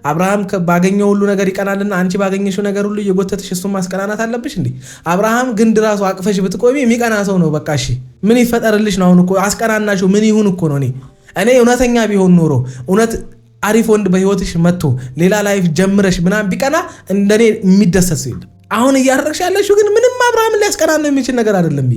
አብርሃም ባገኘው ሁሉ ነገር ይቀናልና አንቺ ባገኘሽው ነገር ሁሉ እየጎተተሽ እሱን ማስቀናናት አለብሽ እንዴ? አብርሃም ግንድ ራሱ አቅፈሽ ብትቆሚ የሚቀና ሰው ነው። በቃ እሺ ምን ይፈጠርልሽ ነው? አሁን እኮ አስቀናናሽው ምን ይሁን እኮ ነው። እኔ እውነተኛ ቢሆን ኖሮ እውነት አሪፍ ወንድ በህይወትሽ መጥቶ ሌላ ላይፍ ጀምረሽ ምናምን ቢቀና እንደኔ የሚደሰት ሰው የለም። አሁን እያደረግሽ ያለሽው ግን ምንም አብርሃምን ሊያስቀናና የሚችል ነገር አይደለም።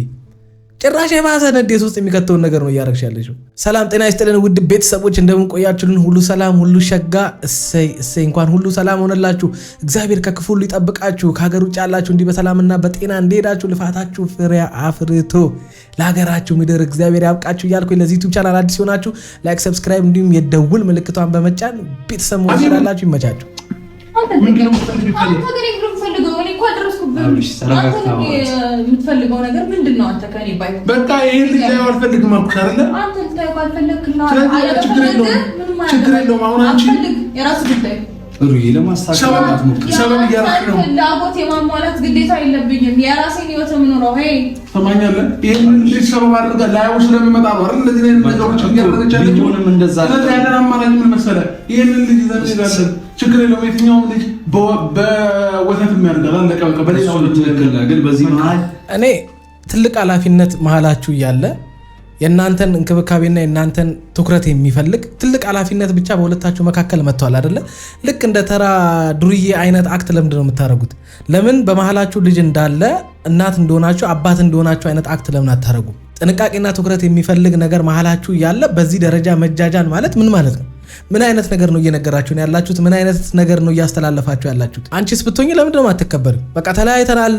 ጭራሽ የባሰ ንዴት ውስጥ የሚከተውን ነገር ነው እያደረግሽ ያለሽው። ሰላም ጤና ይስጥልን ውድ ቤተሰቦች እንደምን ቆያችሁልን? ሁሉ ሰላም ሁሉ ሸጋ እሰይ እንኳን ሁሉ ሰላም ሆነላችሁ። እግዚአብሔር ከክፉ ሁሉ ይጠብቃችሁ። ከሀገር ውጭ ያላችሁ እንዲህ በሰላምና በጤና እንደሄዳችሁ ልፋታችሁ ፍሬ አፍርቶ ለሀገራችሁ ምድር እግዚአብሔር ያብቃችሁ እያልኩኝ ለዚህ ዩቲዩብ ቻናል አዲስ ሆናችሁ ላይክ፣ ሰብስክራይብ እንዲሁም የደውል ምልክቷን በመጫን ቤተሰብ መሆን ትችላላችሁ። ይመቻችሁ። የምትፈልገው ነገር ምንድን ነው? አንተ ከኔ ባይ በቃ ይሄን ልጅ ላይ አልፈልግም አልኩሽ አይደለ? አንተ ልታይ ካልፈለክና ችግር የለውም። አሁን አንቺ የራስ ጉዳይ ሩይ ለማስተካከል ሰበብ እያደረግሽ ነው። ፍላጎት የማሟላት ግዴታ የለብኝም። የራሴን ህይወት የምኖረው ሄይ ሰማኛለህ። ይሄን ልጅ ሰበብ አድርጋ ላይው ስለሚመጣ ነው አይደል? እንደዚህ አይነት ነገሮች እያደረገች ያለችው ቢሆንም እንደዛ ነው። ያንን አማራጭ ምን መሰለህ? ይሄንን ልጅ ይዘን እንሄዳለን። ችግር የለውም። የትኛውም ልጅ በወተት የሚያደርጋል አለቀ በቃ። በሌላው ትክክል ግን በዚህ መሀል እኔ ትልቅ ኃላፊነት መሀላችሁ እያለ የእናንተን እንክብካቤና የእናንተን ትኩረት የሚፈልግ ትልቅ ኃላፊነት ብቻ በሁለታችሁ መካከል መጥቷል አይደለ? ልክ እንደ ተራ ዱርዬ አይነት አክት ለምንድን ነው የምታደርጉት? ለምን በመሀላችሁ ልጅ እንዳለ እናት እንደሆናችሁ አባት እንደሆናችሁ አይነት አክት ለምን አታደርጉ? ጥንቃቄና ትኩረት የሚፈልግ ነገር መሀላችሁ እያለ በዚህ ደረጃ መጃጃል ማለት ምን ማለት ነው? ምን አይነት ነገር ነው እየነገራችሁን ያላችሁት? ምን አይነት ነገር ነው እያስተላለፋችሁ ያላችሁት? አንቺስ ብትሆኚ ለምንድን ነው የማትከበሪው? በቃ ተለያይተናል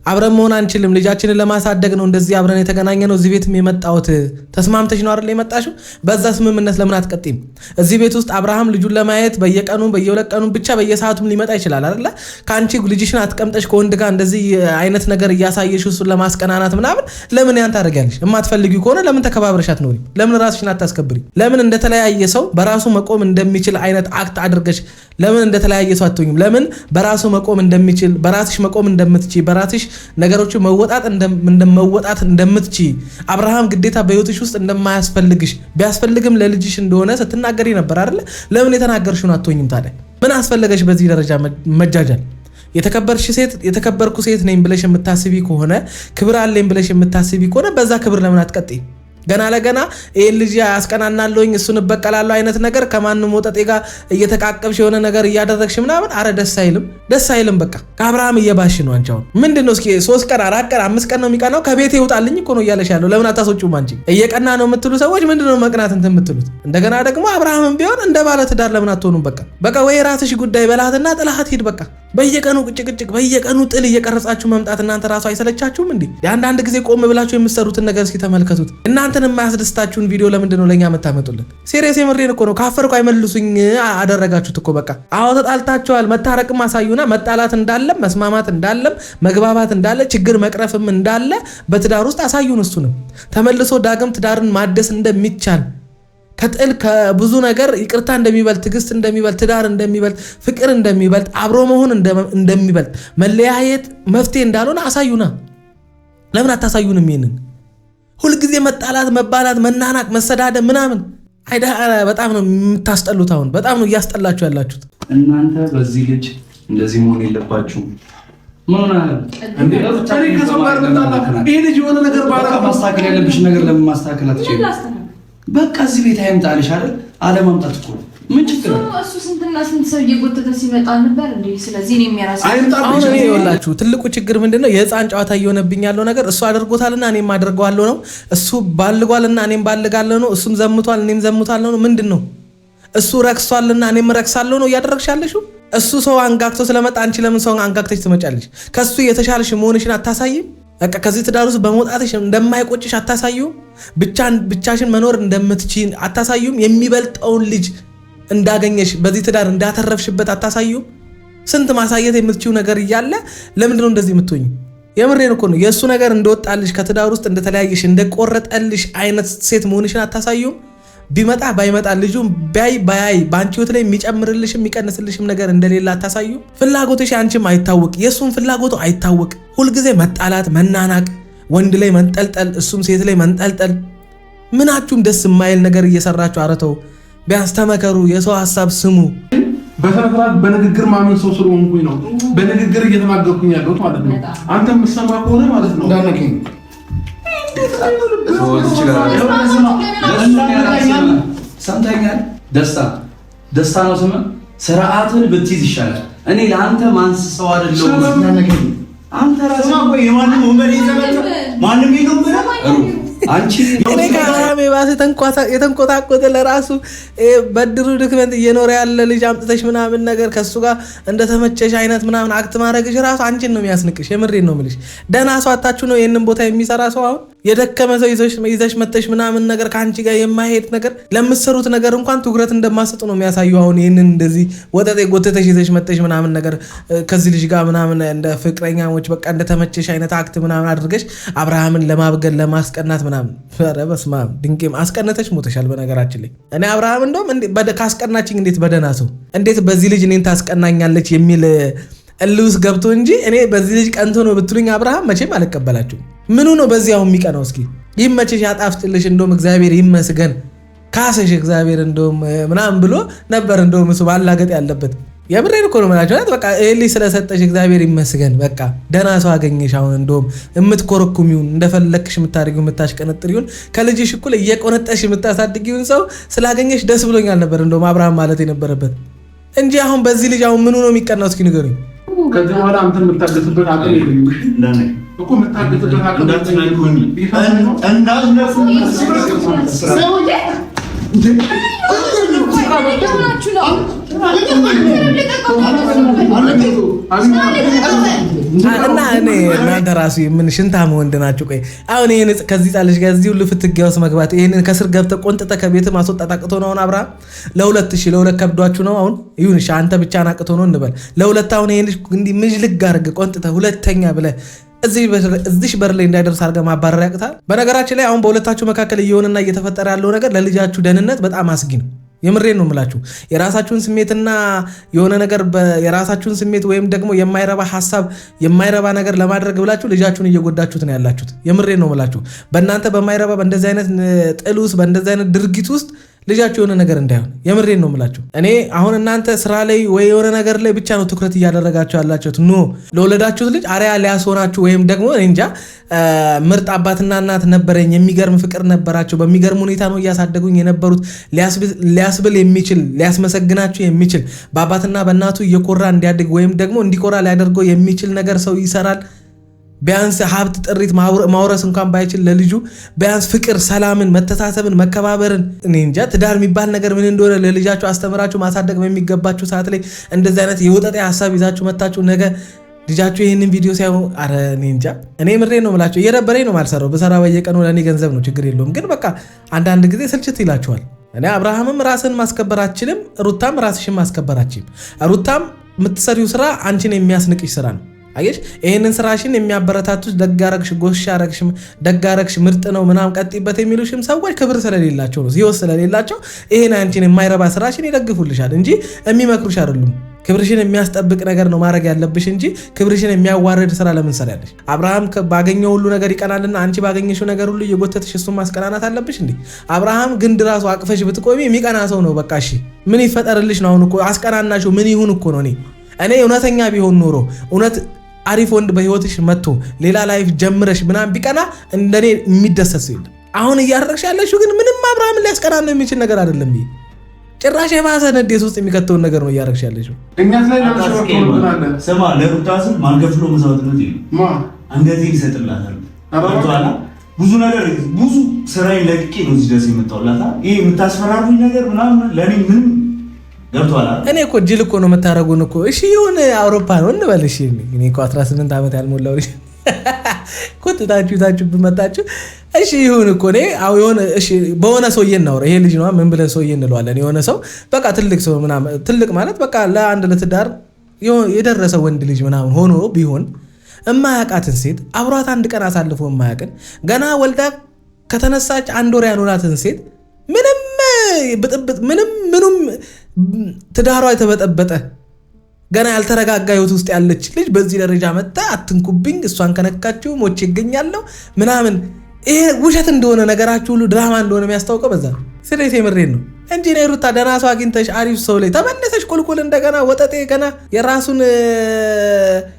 አብረን መሆን አንችልም ልጃችንን ለማሳደግ ነው እንደዚህ አብረን የተገናኘ ነው እዚህ ቤትም የመጣሁት ተስማምተሽ ነው አይደል የመጣሽው? በዛ ስምምነት ለምን አትቀጥይም? እዚህ ቤት ውስጥ አብርሃም ልጁን ለማየት በየቀኑ በየሁለት ቀኑ ብቻ በየሰዓቱም ሊመጣ ይችላል አይደል? ከአንቺ ልጅሽን አትቀምጠሽ ከወንድ ጋር እንደዚህ አይነት ነገር እያሳየሽ እሱን ለማስቀናናት ምናምን ለምን ያን ታደርጊያለሽ? የማትፈልጊው ከሆነ ለምን ተከባብረሽ አትኖሪም? ለምን ራስሽን አታስከብሪ? ለምን እንደተለያየ ሰው በራሱ መቆም እንደሚችል አይነት አክት አድርገሽ ለምን እንደተለያየ ሰው አትሆኝም? ለምን በራሱ መቆም እንደሚችል በራስሽ መቆም እንደምትችይ በራስሽ ነገሮች መወጣት እንደምትቺ አብርሃም ግዴታ በህይወትሽ ውስጥ እንደማያስፈልግሽ ቢያስፈልግም ለልጅሽ እንደሆነ ስትናገሪ ነበር አይደል? ለምን የተናገርሽውን አትሆኝም ታዲያ? ምን አስፈለገሽ በዚህ ደረጃ መጃጃል? የተከበርሽ ሴት የተከበርኩ ሴት ነኝ ብለሽ የምታስቢ ከሆነ ክብር አለኝ ብለሽ የምታስቢ ከሆነ በዛ ክብር ለምን አትቀጥይ? ገና ለገና ይሄን ልጅ ያስቀናናለኝ እሱን በቀላለው አይነት ነገር ከማንም ወጠጤ ጋር እየተቃቀብሽ የሆነ ነገር እያደረግሽ ምናምን አረ ደስ አይልም። በቃ ከአብርሃም እየባሽ ነው። አንቺ አሁን ምንድነው? እስኪ 3 ቀን 4 ቀን 5 ቀን ነው የሚቀናው ከቤት ይውጣልኝ እኮ ነው እያለሽ ያለው። ለምን አታስወጪውም? አንቺ እየቀና ነው የምትሉ ሰዎች ምንድነው መቅናት እንትን የምትሉት? እንደገና ደግሞ አብርሃምም ቢሆን እንደ ባለ ትዳር ለምን አትሆኑም? በቃ ወይ ራስሽ ጉዳይ በላትና ጥላሃት ሂድ። በቃ በየቀኑ ጭቅጭቅ በየቀኑ ጥል እየቀረጻችሁ መምጣት እናንተ ራሱ አይሰለቻችሁም እንዴ? የአንዳንድ ጊዜ ቆም ብላችሁ የምትሰሩትን ነገር እስኪ ተመልከቱት። እናንተን የማያስደስታችሁን ቪዲዮ ለምንድን ነው ለኛ መታመጡልን? ሲሪየስ የምሬን እኮ ነው። ካፈርኩ አይመልሱኝ አደረጋችሁት እኮ በቃ። አዎ ተጣልታችኋል። መታረቅም አሳዩና መጣላት እንዳለ መስማማት እንዳለ መግባባት እንዳለ ችግር መቅረፍም እንዳለ በትዳር ውስጥ አሳዩን። እሱንም ተመልሶ ዳግም ትዳርን ማደስ እንደሚቻል ከጥል ከብዙ ነገር ይቅርታ እንደሚበልጥ ትዕግስት እንደሚበልጥ ትዳር እንደሚበልጥ ፍቅር እንደሚበልጥ አብሮ መሆን እንደሚበልጥ መለያየት መፍትሄ እንዳልሆነ አሳዩና። ለምን አታሳዩንም? ይሄንን ሁልጊዜ መጣላት፣ መባላት፣ መናናቅ፣ መሰዳደብ ምናምን አይዳ በጣም ነው የምታስጠሉት። አሁን በጣም ነው እያስጠላችሁ ያላችሁት። እናንተ በዚህ ልጅ እንደዚህ መሆን የለባችሁም። ምን ሆነ እንዴ? ከሰው ጋር መጣላት ይሄ ልጅ የሆነ ነገር ማስተካከል ያለብሽ ነገር ለምን ማስተካከል አትችይም? በቃ እዚህ ቤት አይምጣልሽ አይደል? አለማምጣት እኮ ምን ችግር ነው? እሱ ስንትና ስንት ሰው እየጎተተ ሲመጣ ነበር እንዴ? ስለዚህ እኔ የሚያራስ አሁን እኔ ይኸውላችሁ ትልቁ ችግር ምንድነው? የህፃን ጨዋታ እየሆነብኝ ያለው ነገር እሱ አድርጎታልና እኔም አድርገዋለሁ ነው። እሱ ባልጓልና እኔም ባልጋለሁ ነው። እሱም ዘምቷል እኔም ዘምቷለሁ ነው። ምንድነው? እሱ ረክሷልና እኔም ረክሳለሁ ነው እያደረግሽ ያለሽው? እሱ ሰው አንጋግቶ ስለመጣ አንቺ ለምን ሰው አንጋግተሽ ትመጫለሽ? ከሱ የተሻለሽ መሆንሽን አታሳይም? በቃ ከዚህ ትዳር ውስጥ በመውጣትሽ እንደማይቆጭሽ አታሳዩም? ብቻሽን መኖር እንደምትችይ አታሳዩም? የሚበልጠውን ልጅ እንዳገኘሽ በዚህ ትዳር እንዳተረፍሽበት አታሳዩም? ስንት ማሳየት የምትችይው ነገር እያለ ለምንድነው እንደዚህ የምትሆኚ? የምሬን እኮ ነው። የእሱ ነገር እንደወጣልሽ ከትዳር ውስጥ እንደተለያየሽ እንደቆረጠልሽ አይነት ሴት መሆንሽን አታሳዩም? ቢመጣ ባይመጣ ልጁ ባይ በአንቺ ህይወት ላይ የሚጨምርልሽም የሚቀንስልሽም ነገር እንደሌለ አታሳዩ? ፍላጎትሽ አንቺም አይታወቅ የእሱም ፍላጎቱ አይታወቅ። ሁልጊዜ መጣላት፣ መናናቅ፣ ወንድ ላይ መንጠልጠል፣ እሱም ሴት ላይ መንጠልጠል። ምናችሁም ደስ የማይል ነገር እየሰራችሁ አረተው ቢያንስ ተመከሩ፣ የሰው ሀሳብ ስሙ። በተረፈ በንግግር ማመን ሰው ስለሆንኩኝ ነው በንግግር እየተናገርኩኝ ያለሁት ማለት ነው አንተ የምትሰማ ከሆነ ማለት ነው እንዳነከኝ ሰምተኛል ደስታ ነው ስም ስርዓትን ብትይዝ ይሻላል እኔ ለአንተ ማንስ ሰው አይደለሁም አንተ ራስህ ነው የማንም ወንበር ይዘመጣ ማንም ይነው አንቺ እኔ ካራሜ ባሰ የተንቆጣቆተ ለራሱ በድሩ ድክመት እየኖረ ያለ ልጅ አምጥተሽ ምናምን ነገር ከሱ ጋር እንደተመቸሽ አይነት ምናምን አክት ማድረግሽ ራሱ አንቺን ነው የሚያስንቅሽ የምሬን ነው የምልሽ ደህና ሰው አታችሁ ነው ይሄንን ቦታ የሚሰራ ሰው አሁን የደከመ ሰው ይዘሽ መጥተሽ ምናምን ነገር ካንቺ ጋር የማይሄድ ነገር ለምትሰሩት ነገር እንኳን ትኩረት እንደማሰጡ ነው የሚያሳዩ አሁን ይሄንን እንደዚህ ወጠጤ ጎተተሽ ይዘሽ መጥተሽ ምናምን ነገር ከዚህ ልጅ ጋር ምናምን እንደ ፍቅረኛሞች በቃ እንደተመቸሽ አይነት አክት ምናምን አድርገሽ አብርሃምን ለማብገል ለማስቀናት ምናምን ኧረ በስመ አብ ድንቄም አስቀነተሽ ሞተሻል በነገራችን ላይ እኔ አብርሃም እንደውም ካስቀናችኝ እንዴት በደህና ሰው እንዴት በዚህ ልጅ እኔን ታስቀናኛለች የሚል እልውስ ገብቶ እንጂ እኔ በዚህ ልጅ ቀንቶ ነው ብትሉኝ አብርሃም መቼም አልቀበላችሁም ምኑ ነው በዚህ አሁን የሚቀናው እስኪ ይመችሽ ያጣፍጥልሽ እንደውም እግዚአብሔር ይመስገን ካሰሽ እግዚአብሔር እንደውም ምናምን ብሎ ነበር እንደውም እሱ ባላገጥ ያለበት የምሬን እኮ ነው ማለት ነው በቃ እልይ ስለሰጠሽ እግዚአብሔር ይመስገን በቃ ደህና ሰው አገኘሽ አሁን እንደውም እምትኮረኩሚውን እንደፈለክሽ የምታደርጊው የምታሽቀነጥሪውን ከልጅሽ እኩል እየቆነጠሽ የምታሳድጊውን ሰው ስላገኘሽ ደስ ብሎኛል ነበር እንደውም አብርሃም ማለት የነበረበት እንጂ አሁን በዚህ ልጅ አሁን ምኑ ነው የሚቀናው እስኪ ንገሩኝ ከዚህ በኋላ አንተ የምታገስበት አቅም የለኝም እኮ የምታገስበት አቅም እንዳትነኩኝ እና እኔ እናንተ ራሱ ምን ሽንታም ወንድ ናችሁ ቆይ አሁን ይሄን ከዚህ ጣልሽ ጋር እዚሁ ልፍትጊያ ውስጥ መግባት ይሄንን ከስር ገብተ ቆንጥተ ከቤት ማስወጣት አቅቶ ነው አሁን አብርሃም ለሁለት ከብዷችሁ ነው አሁን ይሁን እሺ አንተ ብቻ ናቅቶ ነው እንበል ለሁለት አሁን ይሄን እንዲህ ምጅልግ አድርገ ቆንጥተ ሁለተኛ ብለ እዚህ በር ላይ እንዳይደርስ አድርገህ ማባረር ያቅታል በነገራችን ላይ አሁን በሁለታችሁ መካከል እየሆነና እየተፈጠረ ያለው ነገር ለልጃችሁ ደህንነት በጣም አስጊ ነው የምሬን ነው የምላችሁ የራሳችሁን ስሜትና የሆነ ነገር የራሳችሁን ስሜት ወይም ደግሞ የማይረባ ሐሳብ የማይረባ ነገር ለማድረግ ብላችሁ ልጃችሁን እየጎዳችሁት ነው ያላችሁት የምሬን ነው የምላችሁ በእናንተ በማይረባ በእንደዚህ አይነት ጥል ውስጥ በእንደዚህ አይነት ድርጊት ውስጥ ልጃችሁ የሆነ ነገር እንዳይሆን የምሬን ነው የምላችሁ እኔ አሁን እናንተ ስራ ላይ ወይ የሆነ ነገር ላይ ብቻ ነው ትኩረት እያደረጋችሁ ያላችሁት ኖ ለወለዳችሁት ልጅ አሪያ ሊያስሆናችሁ ወይም ደግሞ እንጃ ምርጥ አባትና እናት ነበረኝ የሚገርም ፍቅር ነበራቸው በሚገርም ሁኔታ ነው እያሳደጉኝ የነበሩት ሊያስብል የሚችል ሊያስመሰግናችሁ የሚችል በአባትና በእናቱ እየኮራ እንዲያድግ ወይም ደግሞ እንዲኮራ ሊያደርገው የሚችል ነገር ሰው ይሰራል ቢያንስ ሀብት ጥሪት ማውረስ እንኳን ባይችል ለልጁ ቢያንስ ፍቅር ሰላምን መተሳሰብን መከባበርን እኔ እንጃ ትዳር የሚባል ነገር ምን እንደሆነ ለልጃችሁ አስተምራችሁ ማሳደግ በሚገባችሁ ሰዓት ላይ እንደዚህ አይነት የወጠጤ ሐሳብ ይዛችሁ መታችሁ ነገ ልጃችሁ ይሄንን ቪዲዮ ሳይሆን አረ እኔ እንጃ እኔ ምሬን ነው የምላችሁ እየደበረኝ ነው ማልሰራው በሰራ በየቀኑ ለኔ ገንዘብ ነው ችግር የለውም ግን በቃ አንዳንድ ጊዜ ስልችት ይላችኋል እኔ አብርሃምም ራስን ማስከበር አትችልም ሩታም ራስሽን ማስከበር አትችልም ሩታም የምትሰሪው ስራ አንቺን የሚያስንቅሽ ስራ ነው አየሽ ይሄንን ስራሽን የሚያበረታቱሽ ደጋረግሽ ጎሻረግሽ ደጋረግሽ ምርጥ ነው ምናም ቀጥይበት የሚሉሽም ሰዎች ክብር ስለሌላቸው ነው ህይወት ስለሌላቸው ይሄን አንቺን የማይረባ ስራሽን ይደግፉልሻል እንጂ የሚመክሩሽ አይደሉም ክብርሽን የሚያስጠብቅ ነገር ነው ማድረግ ያለብሽ እንጂ ክብርሽን የሚያዋርድ ስራ ለምን ሰራለሽ አብርሃም ባገኘው ሁሉ ነገር ይቀናልና አንቺ ባገኘሽው ነገር ሁሉ እየጎተተሽ እሱን ማስቀናናት አለብሽ እንዴ አብርሃም ግን ድራሱ አቅፈሽ ብትቆሚ የሚቀና ሰው ነው በቃ እሺ ምን ይፈጠርልሽ ነው አሁን እኮ አስቀናናሽው ምን ይሁን እኮ ነው እኔ እውነተኛ ቢሆን ኖሮ እውነት አሪፍ ወንድ በህይወትሽ መጥቶ ሌላ ላይፍ ጀምረሽ ምናምን ቢቀና እንደኔ የሚደሰት ሰው አሁን እያደረግሽ ያለሽው ግን ምንም አብርሃም ሊያስቀናና የሚችል ነገር አይደለም ጭራሽ የባሰ ንዴት ውስጥ የሚከተውን ነገር ነው እያደረግሽ ያለሽው እኛስ ላይ ነው ስማ ለሩታስ ማንገፍሎ መስዋዕትነት ይሄ አንገቴ ይሰጥላታል አባቷላ ብዙ ነገር ብዙ ስራዬን ለቅቄ ነው እዚህ ድረስ የመጣሁላታ ይሄ የምታስፈራሩኝ ነገር ምናምን ለኔ ምንም ገብቷላ እኔ እኮ ጅል እኮ ነው መታረጉን እኮ እሺ ይሁን አውሮፓ ነው እንበል እሺ እኔ እኮ 18 ዓመት ያልሞላው ልጅ ኮንታችሁ ብመጣችሁ እሺ ይሁን እኮ እኔ አው የሆነ እሺ በሆነ ሰው እናወራ ይሄ ልጅ ነው ምን ብለን ሰው እንለዋለን የሆነ ሰው በቃ ትልቅ ሰው ምናምን ትልቅ ማለት በቃ ለአንድ ለትዳር የደረሰ ወንድ ልጅ ምናምን ሆኖ ቢሆን እማያውቃትን ሴት አብሯት አንድ ቀን አሳልፎ እማያውቅን ገና ወልዳ ከተነሳች አንድ ወር ያኖራትን ሴት ምንም ብጥብጥ ምንም ትዳሯ የተበጠበጠ ገና ያልተረጋጋ ህይወት ውስጥ ያለች ልጅ በዚህ ደረጃ መጣ አትንኩብኝ እሷን ከነካችሁ ሞቼ ይገኛለሁ ምናምን ይሄ ውሸት እንደሆነ ነገራችሁ ሁሉ ድራማ እንደሆነ የሚያስታውቀው በዛ ነው። ስለዚህ የምሬን ነው እንጂ ነው ሩታ ደህና ሰው አግኝተሽ አሪፍ ሰው ላይ ተመለሰሽ ቁልቁል እንደገና ወጠጤ ገና የራሱን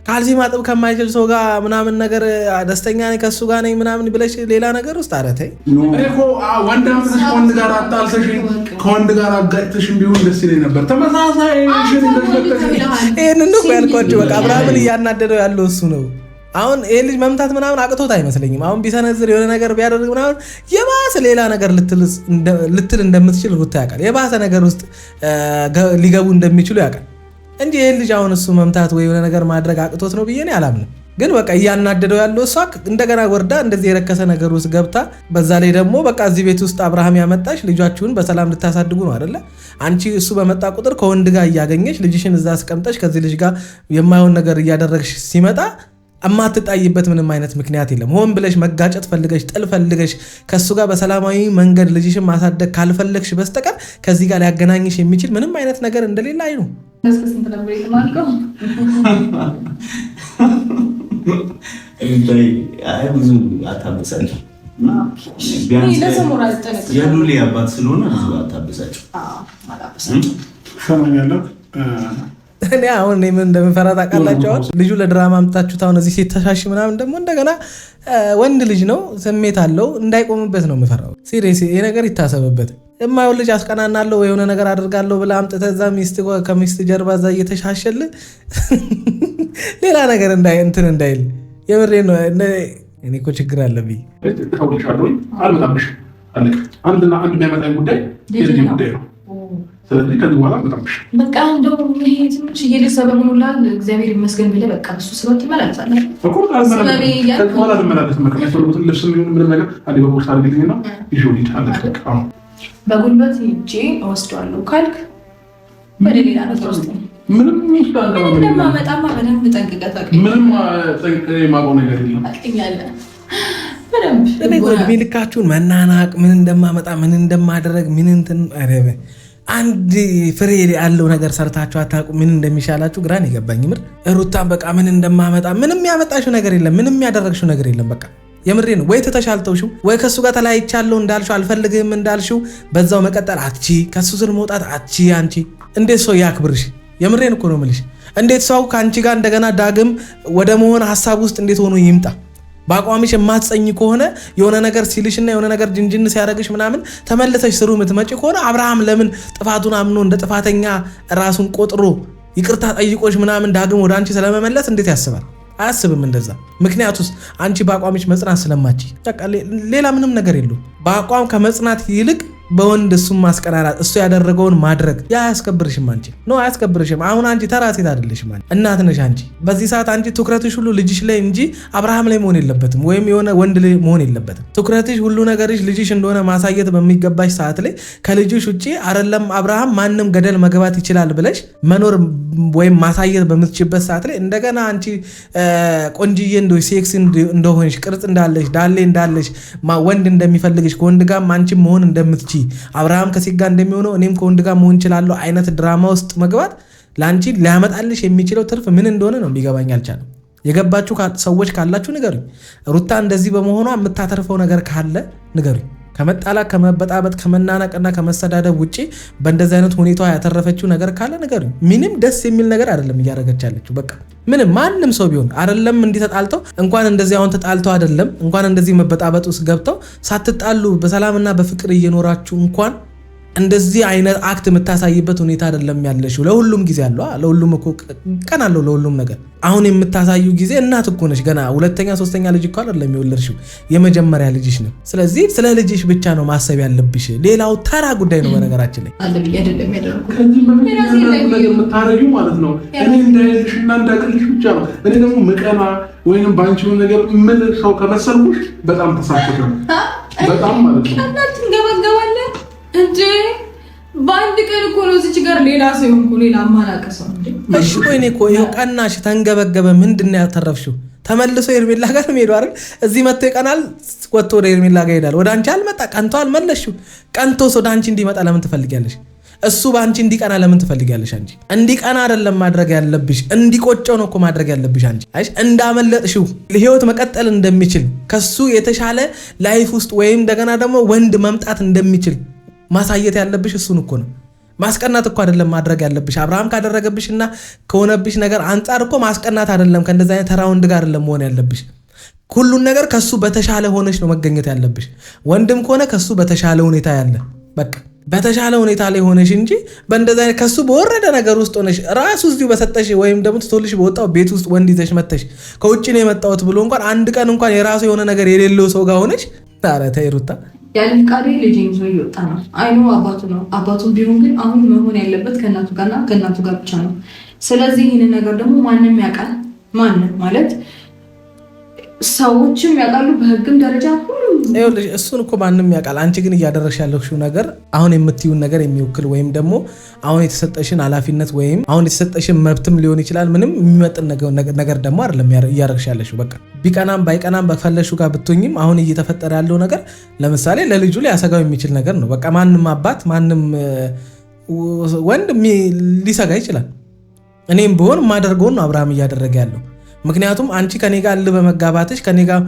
ካልሲ ማጠብ ከማይችል ሰው ጋር ምናምን ነገር ደስተኛ ነኝ ከሱ ጋር ነኝ ምናምን ብለሽ ሌላ ነገር ውስጥ አረተይ እኮ ወንድ አምጥተሽ ከወንድ ጋር አጣልተሽ ከወንድ ጋር አጋጭተሽም ቢሆን ደስ ይለኝ ነበር። ተመሳሳይ ይሄንን ነው ያልኳችሁ። በቃ አብርሃምን እያናደደው ያለው እሱ ነው። አሁን ይሄ ልጅ መምታት ምናምን አቅቶት አይመስለኝም። አሁን ቢሰነዝር የሆነ ነገር ቢያደርግ ምናምን የባሰ ሌላ ነገር ልትል እንደምትችል ሩታ ያውቃል። የባሰ ነገር ውስጥ ሊገቡ እንደሚችሉ ያውቃል እንጂ ይሄ ልጅ አሁን እሱ መምታት ወይ የሆነ ነገር ማድረግ አቅቶት ነው ብዬ እኔ አላምንም። ግን በቃ እያናደደው ያለው እሷ እንደገና ወርዳ እንደዚህ የረከሰ ነገር ውስጥ ገብታ በዛ ላይ ደግሞ በቃ እዚህ ቤት ውስጥ አብርሃም ያመጣሽ ልጃችሁን በሰላም ልታሳድጉ ነው አይደለ? አንቺ እሱ በመጣ ቁጥር ከወንድ ጋር እያገኘሽ ልጅሽን እዛ አስቀምጠሽ ከዚህ ልጅ ጋር የማይሆን ነገር እያደረግሽ ሲመጣ እማትጣይበት ምንም አይነት ምክንያት የለም። ሆን ብለሽ መጋጨት ፈልገሽ ጥል ፈልገሽ ከሱ ጋር በሰላማዊ መንገድ ልጅሽን ማሳደግ ካልፈለግሽ በስተቀር ከዚህ ጋር ሊያገናኝሽ የሚችል ምንም አይነት ነገር እንደሌለ አይ ነው። ብዙ አታበሳጭ የሉሌ አባት ስለሆነ ብዙ አታበሳጭ። እኔ አሁን ምን እንደምፈራ ታውቃላችሁ? አሁን ልጁ ለድራማ አምጥታችሁት አሁን እዚህ ሲተሻሽ ምናምን ደግሞ እንደገና ወንድ ልጅ ነው ስሜት አለው እንዳይቆምበት ነው የምፈራው። ሲሪየስ ይሄ ነገር ይታሰብበት። የማይሆን ልጅ አስቀናናለሁ ወይ የሆነ ነገር አድርጋለሁ ብለህ አምጥተህ እዛ ከሚስት ጀርባ እዛ እየተሻሸል ሌላ ነገር እንትን እንዳይል የምሬን ነው። እኔ እኮ ችግር አለብኝ። አንድና አንድ የሚያመጣኝ ጉዳይ የልጅ ጉዳይ ነው። ስለዚህ ከዚህ በኋላ በቃ እንደው ይሄ ትንሽ እየደሰበ ብሎላል። እግዚአብሔር ይመስገን ብለህ በቃ እሱ ስበት ትመላለሳለህ እኮ ከዚህ በኋላ ልመላለስ መከታተሉትን ልብስ ምንም ነገር አንዴ በቦርሳ አድርግልኝና ይዤው ልሂድ አለቀ። በጉልበት ሂጄ እወስደዋለሁ ካልክ ወደ ሌላ ነገር ውስጥ ምንም እንደማመጣማ በደንብ ጠንቅቀህ ታውቃለህ። ምንም ጠንቅቄ የማውቀው ነገር የለም። ታውቃለህ በደንብ እኔ እድሜ ልካችሁን መናናቅ ምን እንደማመጣ ምን እንደማደረግ ምን እንትን አረበ አንድ ፍሬ ያለው ነገር ሰርታችሁ አታውቁ። ምን እንደሚሻላችሁ ግራን ይገባኝ። ምር ሩታን በቃ ምን እንደማመጣ ምንም ያመጣሽው ነገር የለም። ምንም ያደረግሽው ነገር የለም። በቃ የምሬ ነው። ወይ ተተሻልተውሽው ወይ ከሱ ጋር ተለያይቻለሁ እንዳልሽው አልፈልግህም እንዳልሽው በዛው መቀጠል አትቺ፣ ከሱ ስር መውጣት አትቺ። አንቺ እንዴት ሰው ያክብርሽ? የምሬን እኮ ነው የምልሽ። እንዴት ሰው ከአንቺ ጋር እንደገና ዳግም ወደ መሆን ሀሳብ ውስጥ እንዴት ሆኖ ይምጣ? በአቋምሽ የማትጸኝ ከሆነ የሆነ ነገር ሲልሽና የሆነ ነገር ጅንጅን ሲያደርግሽ ምናምን ተመለሰሽ ስሩ የምትመጪ ከሆነ አብርሃም ለምን ጥፋቱን አምኖ እንደ ጥፋተኛ ራሱን ቆጥሮ ይቅርታ ጠይቆሽ ምናምን ዳግም ወደ አንቺ ስለመመለስ እንዴት ያስባል? አያስብም እንደዛ። ምክንያቱስ አንቺ በአቋምሽ መጽናት ስለማቺ በቃ ሌላ ምንም ነገር የለው። በአቋም ከመጽናት ይልቅ በወንድ እሱም ማስቀናናት እሱ ያደረገውን ማድረግ ያ አያስከብርሽም። አንቺ ነው አያስከብርሽም። አሁን አንቺ ተራ ሴት አይደለሽም። አንቺ እናት ነሽ። አንቺ በዚህ ሰዓት አንቺ ትኩረትሽ ሁሉ ልጅሽ ላይ እንጂ አብርሃም ላይ መሆን የለበትም፣ ወይም የሆነ ወንድ ላይ መሆን የለበትም። ትኩረትሽ ሁሉ ነገርሽ ልጅሽ እንደሆነ ማሳየት በሚገባሽ ሰዓት ላይ ከልጅሽ ውጪ አይደለም አብርሃም ማንም ገደል መግባት ይችላል ብለሽ መኖር ወይም ማሳየት በምትችልበት ሰዓት ላይ እንደገና አንቺ ቆንጂዬ እንደሆነሽ ሴክስ እንደሆነሽ ቅርጽ እንዳለሽ ዳሌ እንዳለሽ ወንድ እንደሚፈልግሽ ከወንድ ጋር አንቺ መሆን እንደምትች አብርሃም ከሴት ጋር እንደሚሆነው እኔም ከወንድ ጋር መሆን እችላለሁ አይነት ድራማ ውስጥ መግባት ለአንቺ ሊያመጣልሽ የሚችለው ትርፍ ምን እንደሆነ ነው ሊገባኝ አልቻለም። የገባችሁ ሰዎች ካላችሁ ንገሩኝ። ሩታ እንደዚህ በመሆኗ የምታተርፈው ነገር ካለ ንገሩኝ። ከመጣላት ከመበጣበጥ ከመናናቅና ከመሰዳደብ ውጪ በእንደዚህ አይነት ሁኔታ ያተረፈችው ነገር ካለ ንገሩኝ። ምንም ደስ የሚል ነገር አይደለም እያደረገች ያለችው። በቃ ምንም ማንም ሰው ቢሆን አይደለም እንዲህ ተጣልተው እንኳን እንደዚህ አሁን ተጣልተው አይደለም እንኳን እንደዚህ መበጣበጥ ውስጥ ገብተው ሳትጣሉ በሰላምና በፍቅር እየኖራችሁ እንኳን እንደዚህ አይነት አክት የምታሳይበት ሁኔታ አይደለም ያለሽው። ለሁሉም ጊዜ አለው። ለሁሉም እኮ ቀን አለው ለሁሉም ነገር። አሁን የምታሳዩ ጊዜ እናት እኮ ነሽ። ገና ሁለተኛ ሶስተኛ ልጅ እኮ አይደለም የወለድሽው፣ የመጀመሪያ ልጅሽ ነው። ስለዚህ ስለ ልጅሽ ብቻ ነው ማሰብ ያለብሽ። ሌላው ተራ ጉዳይ ነው። በነገራችን ላይ የምታረጊው ማለት ነው እኔ እንዳይልሽና እንዳቅልሽ ብቻ ነው። እኔ ደግሞ ምቀና ወይንም ባንቺ ነገር ምን ሰው ከመሰልኩሽ በጣም ተሳስተሽ ነው። በጣም ማለት ነው እንጂ በአንድ ቀን እኮ ነው እዚች ጋር ሌላ ሰው እንኮ ሌላ አማራጭ ሰው እንዴ። እሺ ቆይ እኔ እኮ ይሄው ቀናሽ ተንገበገበ ምንድነው ያተረፍሽው? ተመልሶ ኤርሜላ ጋር ነው ሄዶ አይደል? እዚህ መጥቶ ይቀናል፣ ወጥቶ ወደ ኤርሜላ ጋር ይሄዳል። ወደ አንቺ አልመጣ ቀንቶ አልመለሽው። ቀንቶስ ወደ አንቺ እንዲመጣ ለምን ትፈልጊያለሽ? እሱ በአንቺ እንዲቀና ለምን ትፈልጊያለሽ? አንቺ እንዲቀና አይደለም ማድረግ ያለብሽ፣ እንዲቆጨው ነው እኮ ማድረግ ያለብሽ። አንቺ አይሽ እንዳመለጥሽው ህይወት መቀጠል እንደሚችል ከሱ የተሻለ ላይፍ ውስጥ ወይም እንደገና ደግሞ ወንድ መምጣት እንደሚችል ማሳየት ያለብሽ እሱን እኮ ነው። ማስቀናት እኮ አይደለም ማድረግ ያለብሽ። አብርሃም ካደረገብሽና ከሆነብሽ ነገር አንጻር እኮ ማስቀናት አይደለም፣ ከእንደዛ አይነት ተራ ወንድ ጋር አይደለም መሆን ያለብሽ። ሁሉን ነገር ከሱ በተሻለ ሆነሽ ነው መገኘት ያለብሽ። ወንድም ከሆነ ከሱ በተሻለ ሁኔታ ያለ በቃ በተሻለ ሁኔታ ላይ ሆነሽ እንጂ በእንደዛ አይነት ከሱ በወረደ ነገር ውስጥ ሆነሽ ራሱ እዚሁ በሰጠሽ ወይም ደግሞ ትቶልሽ በወጣው ቤት ውስጥ ወንድ ይዘሽ መተሽ ከውጭ ነው የመጣሁት ብሎ እንኳን አንድ ቀን እንኳን የራሱ የሆነ ነገር የሌለው ሰው ጋር ሆነሽ ኧረ ተይ ሩታ። ያለ ፍቃዴ ልጅ ይዞ እየወጣ ነው። አይኑ አባቱ ነው። አባቱ ቢሆን ግን አሁን መሆን ያለበት ከእናቱ ጋርና ከእናቱ ጋር ብቻ ነው። ስለዚህ ይህንን ነገር ደግሞ ማንም ያውቃል። ማንም ማለት ሰዎችም ያውቃሉ፣ በህግም ደረጃ እሱን እኮ ማንም ያውቃል። አንቺ ግን እያደረግሽ ያለሽው ነገር አሁን የምትዩን ነገር የሚወክል ወይም ደግሞ አሁን የተሰጠሽን ኃላፊነት ወይም አሁን የተሰጠሽን መብትም ሊሆን ይችላል ምንም የሚመጥን ነገር ደግሞ አይደለም እያደረግሽ ያለሽው። በቃ ቢቀናም ባይቀናም በፈለሽው ጋር ብትሆኝም አሁን እየተፈጠረ ያለው ነገር ለምሳሌ ለልጁ ሊያሰጋው የሚችል ነገር ነው። በቃ ማንም አባት ማንም ወንድ ሊሰጋ ይችላል። እኔም ብሆን የማደርገውን ነው አብርሃም እያደረገ ያለው። ምክንያቱም አንቺ ከኔ ጋር በመጋባትሽ ከኔ ጋር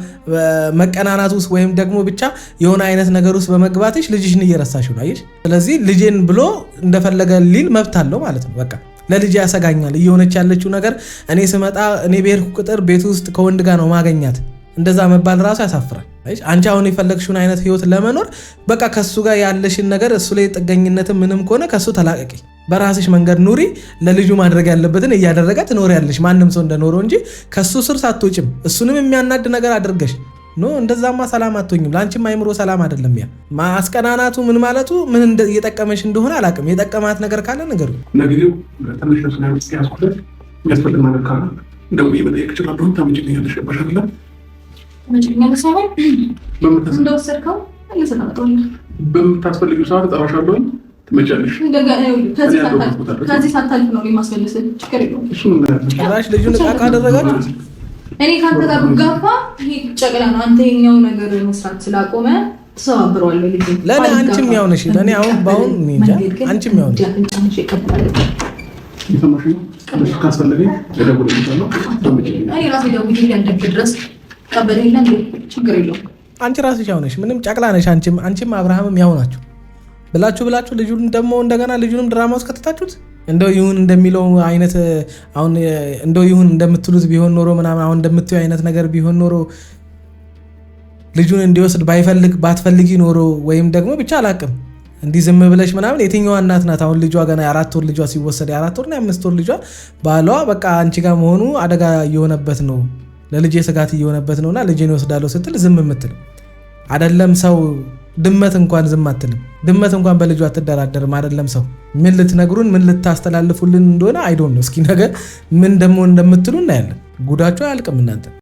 መቀናናት ውስጥ ወይም ደግሞ ብቻ የሆነ አይነት ነገር ውስጥ በመግባትሽ ልጅሽን እየረሳሽ ነው። አየሽ? ስለዚህ ልጄን ብሎ እንደፈለገ ሊል መብት አለው ማለት ነው። በቃ ለልጅ ያሰጋኛል እየሆነች ያለችው ነገር እኔ ስመጣ እኔ ብሄርኩ ቁጥር ቤት ውስጥ ከወንድ ጋር ነው ማገኛት፣ እንደዛ መባል ራሱ ያሳፍራል። አንቺ አሁን የፈለግሽውን አይነት ህይወት ለመኖር በቃ ከሱ ጋር ያለሽን ነገር እሱ ላይ ጥገኝነትም ምንም ከሆነ ከሱ ተላቀቂ፣ በራስሽ መንገድ ኑሪ። ለልጁ ማድረግ ያለበትን እያደረገ ትኖሪያለሽ ማንም ሰው እንደኖረው እንጂ ከሱ ስር ሳትወጭም እሱንም የሚያናድ ነገር አድርገሽ ኖ እንደዛማ ሰላም አትሆኝም። ለአንቺም አይምሮ ሰላም አይደለም። ያ ማስቀናናቱ ምን ማለቱ ምን እየጠቀመሽ እንደሆነ አላውቅም። የጠቀማት ነገር ካለ ነገሩ ለጊዜው ትንሽ ስለምስኪ ያስኩለት የሚያስፈልግ ነገር ካለ እንደውዬ መጠየቅ እችላለሁ። ታምጪልኛለሽ? ባሻላ በምታስፈልጊው ሰዓት እጠራሻለሁ። ትመጫለሽ። ከዚህ ሳታልፍ ነው የማስፈልስል። ችግር የለውም። ጭራሽ ልጁን ዕቃ ካደረጋችሁ እኔ ከአንተ ጋር ብጋፋ ይሄ ጨቅላ ነው። አንተ የኛው ነገር መስራት ስላቆመ ተሰባብረዋለሁ። ልጅ ለእኔ አንቺም ያው ነሽ። ለእኔ አሁን በአሁን እንጃ አንቺም ያው ነሽ። ካስፈለገኝ እደውልልሻለሁ። እኔ ራሴ ደውዬ እንዳልደግ ድረስ ቀበሌላ ችግር የለውም። አንቺ ራስሽ ያው ነሽ። ምንም ጨቅላ ነሽ። አንቺም አብርሃምም ያው ናችሁ ብላችሁ ልጁን ደግሞ እንደገና ልጁንም ድራማ ውስጥ ከተታችሁት። እንደው ይሁን እንደሚለው አይነት አሁን እንደው ይሁን እንደምትሉት ቢሆን ኖሮ ምናምን አሁን እንደምትዩ አይነት ነገር ቢሆን ኖሮ ልጁን እንዲወስድ ባትፈልጊ ኖሮ ወይም ደግሞ ብቻ አላቅም እንዲህ ዝም ብለሽ ምናምን የትኛዋ እናት ናት አሁን ልጇ ገና የ4 ወር ልጇ ሲወሰድ የ4 ወርና የ5 ወር ልጇ ባሏ በቃ አንቺ ጋር መሆኑ አደጋ እየሆነበት ነው ለልጄ ስጋት እየሆነበት ነውና ልጄን ይወስዳለሁ ስትል ዝም የምትለው አይደለም ሰው ድመት እንኳን ዝም አትልም። ድመት እንኳን በልጇ አትደራደርም። አይደለም ሰው ምን ልትነግሩን ምን ልታስተላልፉልን እንደሆነ አይዶን ነው። እስኪ ነገር ምን ደግሞ እንደምትሉ እናያለን። ጉዳችሁ አያልቅም እናንተ